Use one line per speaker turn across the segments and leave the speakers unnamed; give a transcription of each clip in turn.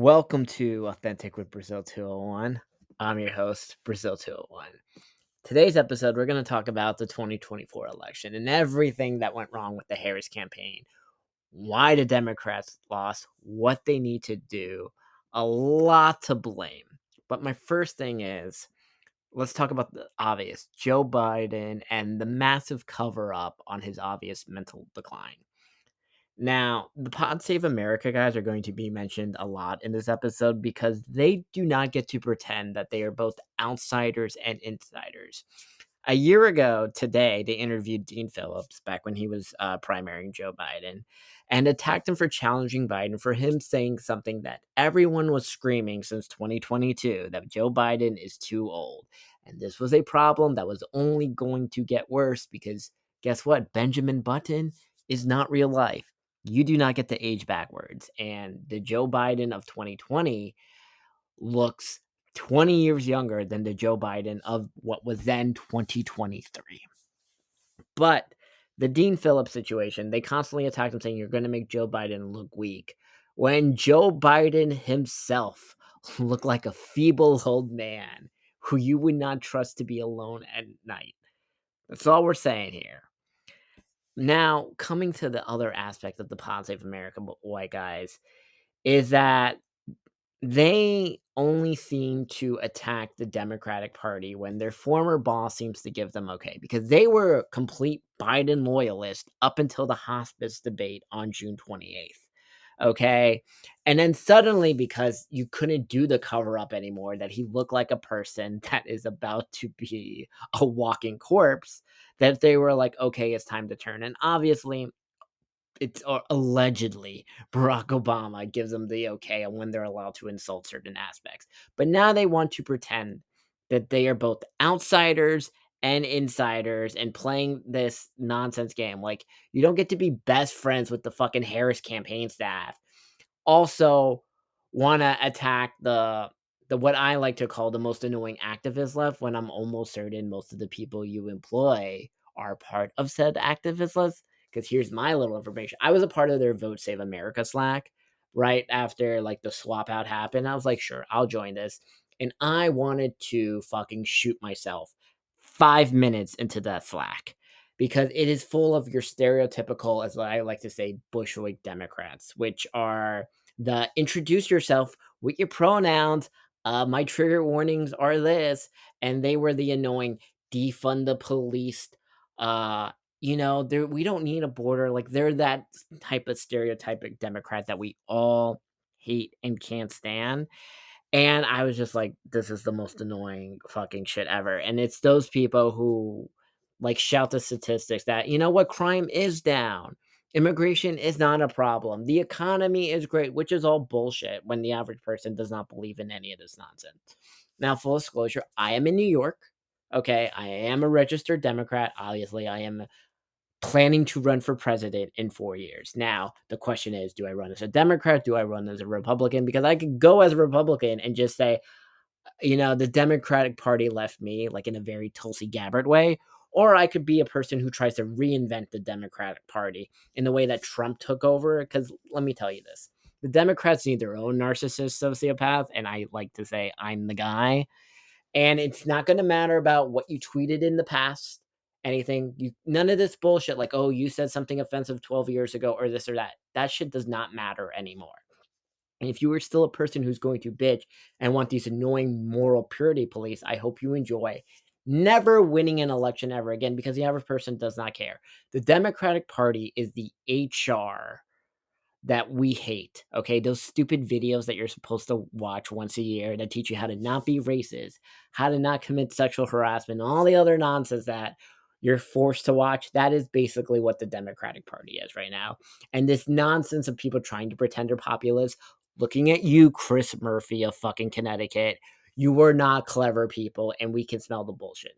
Welcome to Authentic with Brazil 201. I'm your host, Brazil 201. Today's episode, we're going to talk about the 2024 election and everything that went wrong with the Harris campaign, why the Democrats lost, what they need to do, a lot to blame. But my first thing is, let's talk about the obvious Joe Biden and the massive cover up on his obvious mental decline. Now, the Pod Save America guys are going to be mentioned a lot in this episode because they do not get to pretend that they are both outsiders and insiders. A year ago today, they interviewed Dean Phillips back when he was primarying Joe Biden and attacked him for challenging Biden for him saying something that everyone was screaming since 2022 that Joe Biden is too old. And this was a problem that was only going to get worse because guess what? Benjamin Button is not real life. You do not get to age backwards. And the Joe Biden of 2020 looks 20 years younger than the Joe Biden of what was then 2023. But the Dean Phillips situation, they constantly attacked him saying you're going to make Joe Biden look weak. When Joe Biden himself looked like a feeble old man who you would not trust to be alone at night. That's all we're saying here. Now, coming to the other aspect of the Pod Save America white guys, is that they only seem to attack the Democratic Party when their former boss seems to give them okay, because they were complete Biden loyalists up until the hospice debate on June 28th. Okay. And then suddenly, because you couldn't do the cover up anymore, that he looked like a person that is about to be a walking corpse, that they were like, okay, it's time to turn. And obviously, it's allegedly Barack Obama gives them the okay on when they're allowed to insult certain aspects. But now they want to pretend that they are both outsiders and insiders and playing this nonsense game. Like, you don't get to be best friends with the fucking Harris campaign staff. Also, want to attack the what I like to call the most annoying activist left, when I'm almost certain most of the people you employ are part of said activist list. Because here's my little information. I was a part of their Vote Save America Slack right after like the swap out happened. I was like, sure, I'll join this. And I wanted to fucking shoot myself 5 minutes into that Slack because it is full of your stereotypical, as I like to say, bushwick Democrats, which are the introduce yourself with your pronouns. My trigger warnings are this, and they were the annoying defund the police. Uh, we don't need a border. Like, they're that type of stereotypic Democrat that we all hate and can't stand. And I was just like, this is the most annoying fucking shit ever. And it's those people who like shout the statistics that, you know what, crime is down. Immigration is not a problem. The economy is great, which is all bullshit when the average person does not believe in any of this nonsense. Now, full disclosure, I am in New York. Okay. I am a registered Democrat. Obviously, I am planning to run for president in 4 years. Now, the question is, do I run as a Democrat? Do I run as a Republican? Because I could go as a Republican and just say, the Democratic Party left me, like, in a very Tulsi Gabbard way. Or I could be a person who tries to reinvent the Democratic Party in the way that Trump took over. Because let me tell you this, the Democrats need their own narcissist sociopath. And I like to say, I'm the guy. And it's not going to matter about what you tweeted in the past, anything. None of this bullshit like, oh, you said something offensive 12 years ago or this or that. That shit does not matter anymore. And if you are still a person who's going to bitch and want these annoying moral purity police, I hope you enjoy never winning an election ever again, because the average person does not care. The Democratic Party is the HR that we hate. Okay, those stupid videos that you're supposed to watch once a year that teach you how to not be racist, how to not commit sexual harassment, and all the other nonsense that you're forced to watch. That is basically what the Democratic Party is right now. And this nonsense of people trying to pretend they're populist, looking at you, Chris Murphy of fucking Connecticut. You were not clever people, and we can smell the bullshit.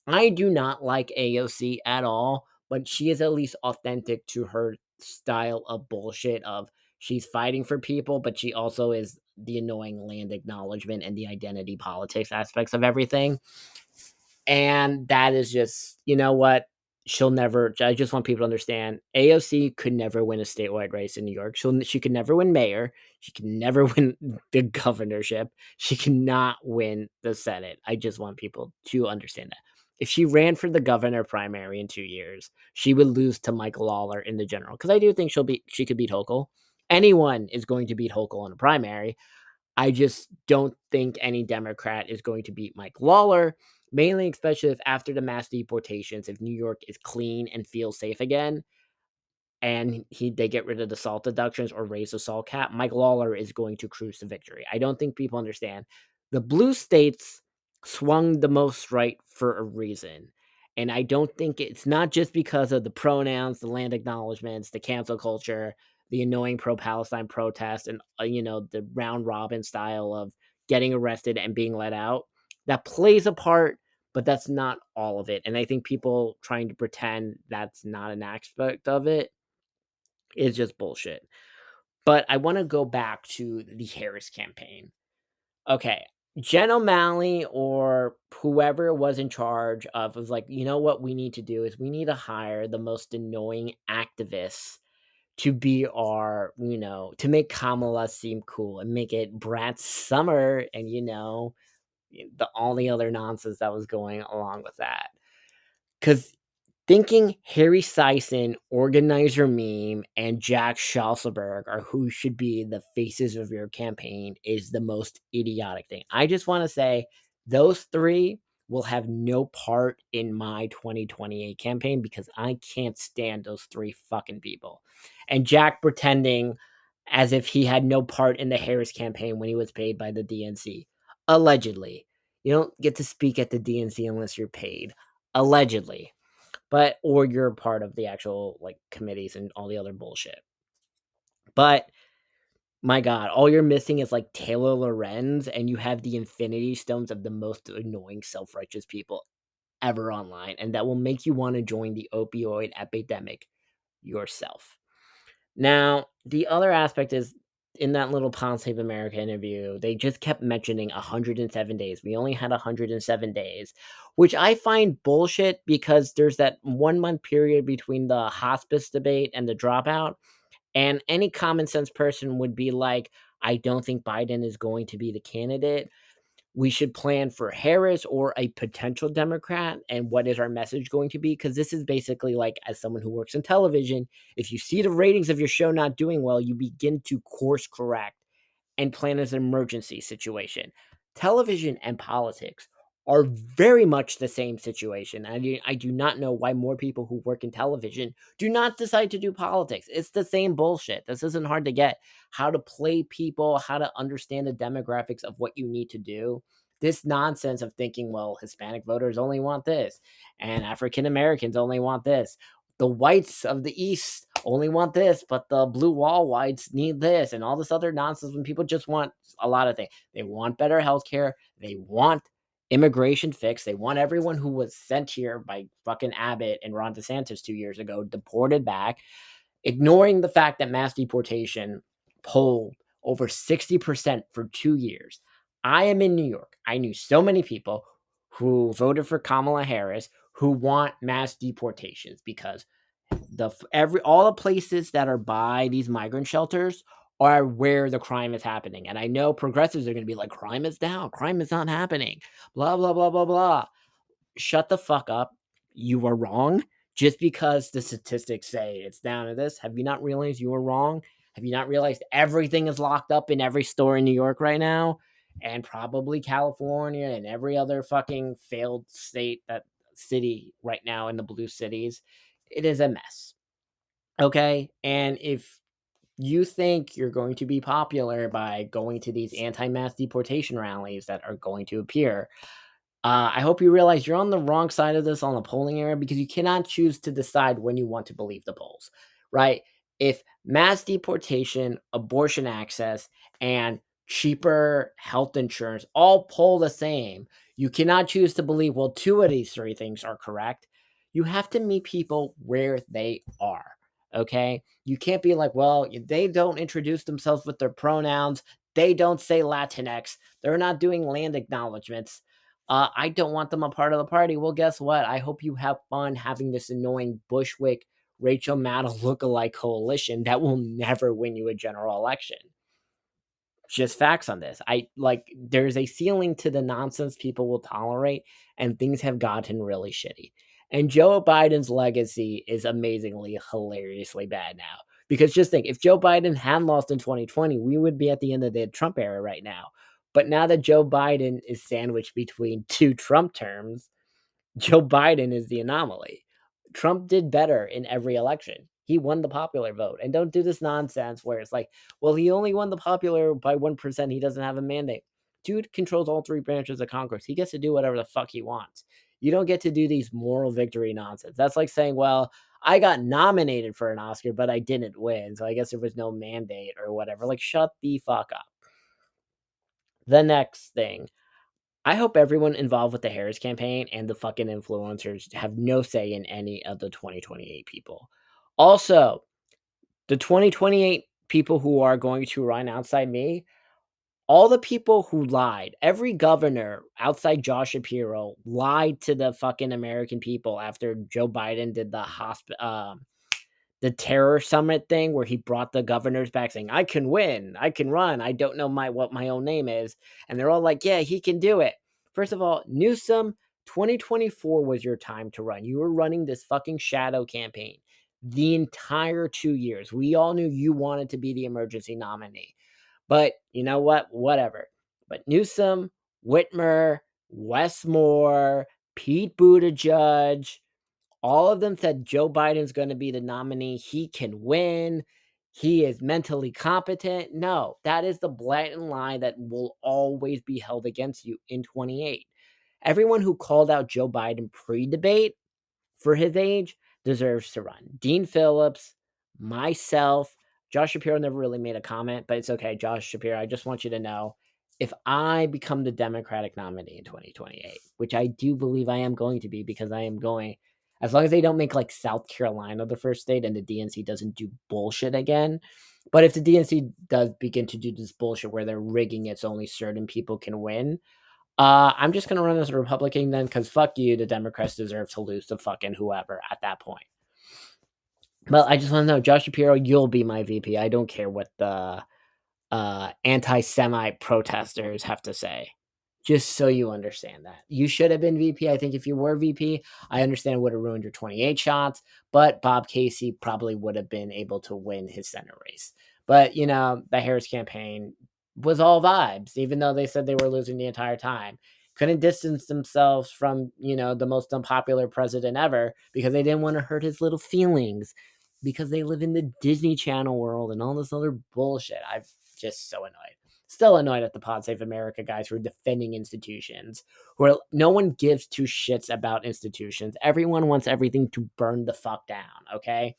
I do not like AOC at all, but she is at least authentic to her style of bullshit of she's fighting for people, but she also is the annoying land acknowledgement and the identity politics aspects of everything. And that is just, you know what? she'll never. I just want people to understand AOC could never win a statewide race in New York. She could never win mayor. She can never win the governorship. She cannot win the Senate. I just want people to understand that. If she ran for the governor primary in 2 years, she would lose to Mike Lawler in the general. Because I do think she could beat Hochul. Anyone is going to beat Hochul in a primary. I just don't think any Democrat is going to beat Mike Lawler, mainly especially if after the mass deportations, if New York is clean and feels safe again, and they get rid of the SALT deductions or raise the SALT cap, Mike Lawler is going to cruise to victory. I don't think people understand. The blue states swung the most right for a reason. And I don't think it's not just because of the pronouns, the land acknowledgments, the cancel culture, the annoying pro-Palestine protest, and the round robin style of getting arrested and being let out. That plays a part, but that's not all of it. And I think people trying to pretend that's not an aspect of it is just bullshit. But I want to go back to the Harris campaign. Okay, Jen O'Malley or whoever was in charge of was like, you know what we need to do is we need to hire the most annoying activists to be to make Kamala seem cool and make it Brad Summer and the all the other nonsense that was going along with that. Because thinking Harry Sison, Organizer Meme, and Jack Schauselberg are who should be the faces of your campaign is the most idiotic thing. I just want to say those three will have no part in my 2028 campaign because I can't stand those three fucking people. And Jack pretending as if he had no part in the Harris campaign when he was paid by the DNC. Allegedly. You don't get to speak at the DNC unless you're paid. Allegedly, or you're part of the actual committees and all the other bullshit. But my God, all you're missing is Taylor Lorenz, and you have the infinity stones of the most annoying self-righteous people ever online, and that will make you want to join the opioid epidemic yourself. Now, the other aspect is in that little Pod Save America interview, they just kept mentioning 107 days. We only had 107 days, which I find bullshit because there's that 1 month period between the hospice debate and the dropout. And any common sense person would be like, I don't think Biden is going to be the candidate. We should plan for Harris or a potential Democrat. And what is our message going to be? Because this is basically as someone who works in television, if you see the ratings of your show not doing well, you begin to course correct and plan as an emergency situation. Television and politics are very much the same situation. I do not know why more people who work in television do not decide to do politics. It's the same bullshit. This isn't hard to get. How to play people, how to understand the demographics of what you need to do. This nonsense of thinking, well, Hispanic voters only want this, and African Americans only want this. The whites of the East only want this, but the blue wall whites need this, and all this other nonsense when people just want a lot of things. They want better healthcare. They want immigration fixed. They want everyone who was sent here by fucking Abbott and Ron DeSantis 2 years ago deported back, ignoring the fact that mass deportation polled over 60% for 2 years. I am in New York. I knew so many people who voted for Kamala Harris who want mass deportations because all the places that are by these migrant shelters are where the crime is happening. And I know progressives are going to be like, crime is down, crime is not happening, blah, blah, blah, blah, blah. Shut the fuck up. You are wrong. Just because the statistics say it's down to this, have you not realized you were wrong? Have you not realized everything is locked up in every store in New York right now? And probably California and every other fucking failed city right now in the blue cities. It is a mess. Okay? And if you think you're going to be popular by going to these anti-mass deportation rallies that are going to appear, I hope you realize you're on the wrong side of this on the polling area because you cannot choose to decide when you want to believe the polls, right? If mass deportation, abortion access, and cheaper health insurance all poll the same, you cannot choose to believe, well, two of these three things are correct. You have to meet people where they are. Okay. You can't be like, well, they don't introduce themselves with their pronouns. They don't say Latinx. They're not doing land acknowledgments. I don't want them a part of the party. Well, guess what? I hope you have fun having this annoying Bushwick, Rachel Maddow lookalike coalition that will never win you a general election. Just facts on this. There's a ceiling to the nonsense people will tolerate, and things have gotten really shitty. And Joe Biden's legacy is amazingly, hilariously bad now. Because just think, if Joe Biden had lost in 2020, we would be at the end of the Trump era right now. But now that Joe Biden is sandwiched between two Trump terms, Joe Biden is the anomaly. Trump did better in every election. He won the popular vote. And don't do this nonsense where it's like, well, he only won the popular by 1%. He doesn't have a mandate. Dude controls all three branches of Congress. He gets to do whatever the fuck he wants. You don't get to do these moral victory nonsense. That's like saying, well, I got nominated for an Oscar, but I didn't win. So I guess there was no mandate or whatever. Like, shut the fuck up. The next thing, I hope everyone involved with the Harris campaign and the fucking influencers have no say in any of the 2028 people. Also, the 2028 people who are going to run outside me, all the people who lied, every governor outside Josh Shapiro lied to the fucking American people after Joe Biden did the terror summit thing where he brought the governors back saying, I can win, I can run, I don't know what my own name is. And they're all like, yeah, he can do it. First of all, Newsom, 2024 was your time to run. You were running this fucking shadow campaign the entire 2 years. We all knew you wanted to be the emergency nominee. But you know what? Whatever. But Newsom, Whitmer, Wes Moore, Pete Buttigieg, all of them said Joe Biden's going to be the nominee. He can win. He is mentally competent. No, that is the blatant lie that will always be held against you in 28. Everyone who called out Joe Biden pre-debate for his age deserves to run. Dean Phillips, myself, Josh Shapiro never really made a comment, but it's okay. Josh Shapiro, I just want you to know, if I become the Democratic nominee in 2028, which I do believe I am going to be because I am going, as long as they don't make like South Carolina the first state and the DNC doesn't do bullshit again. But if the DNC does begin to do this bullshit where they're rigging it so only certain people can win, I'm just gonna run as a Republican then, because fuck you, the Democrats deserve to lose to fucking whoever at that point. But I just want to know, Josh Shapiro, you'll be my VP. I don't care what the anti-Semite protesters have to say. Just so you understand that. You should have been VP. I think if you were VP, I understand it would have ruined your 28 shots, but Bob Casey probably would have been able to win his Senate race. But, the Harris campaign was all vibes, even though they said they were losing the entire time. Couldn't distance themselves from, the most unpopular president ever because they didn't want to hurt his little feelings because they live in the Disney Channel world and all this other bullshit. I'm just so annoyed. Still annoyed at the Pod Save America guys who are defending institutions. No one gives two shits about institutions. Everyone wants everything to burn the fuck down, okay?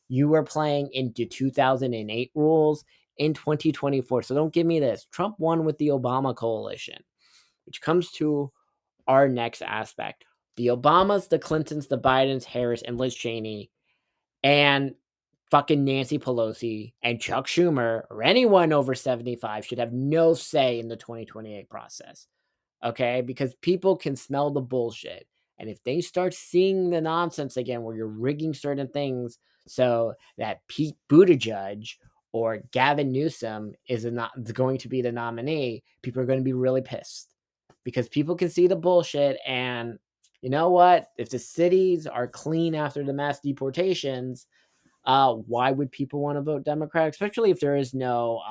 You were playing into 2008 rules in 2024. So don't give me this. Trump won with the Obama coalition, which comes to our next aspect. The Obamas, the Clintons, the Bidens, Harris, and Liz Cheney, and fucking Nancy Pelosi and Chuck Schumer or anyone over 75 should have no say in the 2028 process. Okay? Because people can smell the bullshit. And if they start seeing the nonsense again where you're rigging certain things so that Pete Buttigieg or Gavin Newsom is going to be the nominee, people are going to be really pissed. Because people can see the bullshit, and you know what? If the cities are clean after the mass deportations, why would people want to vote Democrat, especially if there is no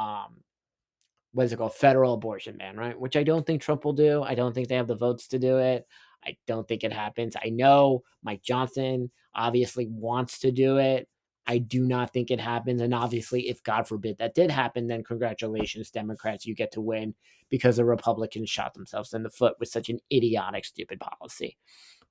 what is it called, federal abortion ban, right? Which I don't think Trump will do. I don't think they have the votes to do it. I don't think it happens. I know Mike Johnson obviously wants to do it. I do not think it happens. And obviously, if God forbid that did happen, then congratulations, Democrats, you get to win because the Republicans shot themselves in the foot with such an idiotic, stupid policy.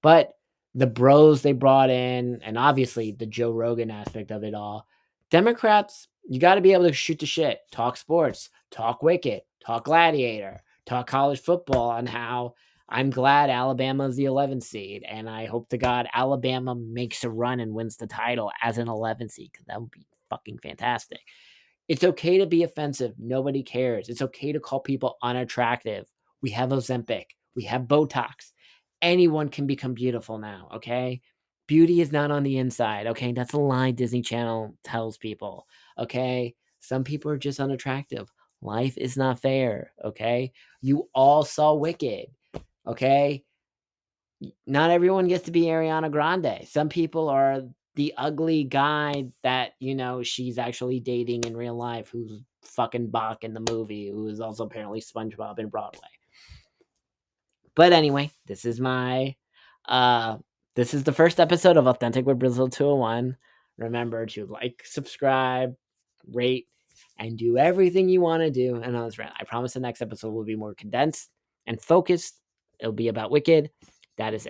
But the bros they brought in, and obviously the Joe Rogan aspect of it all, Democrats, you got to be able to shoot the shit, talk sports, talk Wicket, talk Gladiator, talk college football, on how I'm glad Alabama is the 11th seed, and I hope to God Alabama makes a run and wins the title as an 11th seed, because that would be fucking fantastic. It's okay to be offensive. Nobody cares. It's okay to call people unattractive. We have Ozempic. We have Botox. Anyone can become beautiful now, okay? Beauty is not on the inside, okay? That's a lie Disney Channel tells people, okay? Some people are just unattractive. Life is not fair, okay? You all saw Wicked, okay? Not everyone gets to be Ariana Grande. Some people are the ugly guy that, she's actually dating in real life, who's fucking Bach in the movie, who is also apparently SpongeBob in Broadway. But anyway, this is the first episode of Authentic with Brazil 201. Remember to like, subscribe, rate, and do everything you want to do. And I promise the next episode will be more condensed and focused. It'll be about Wicked. That is it.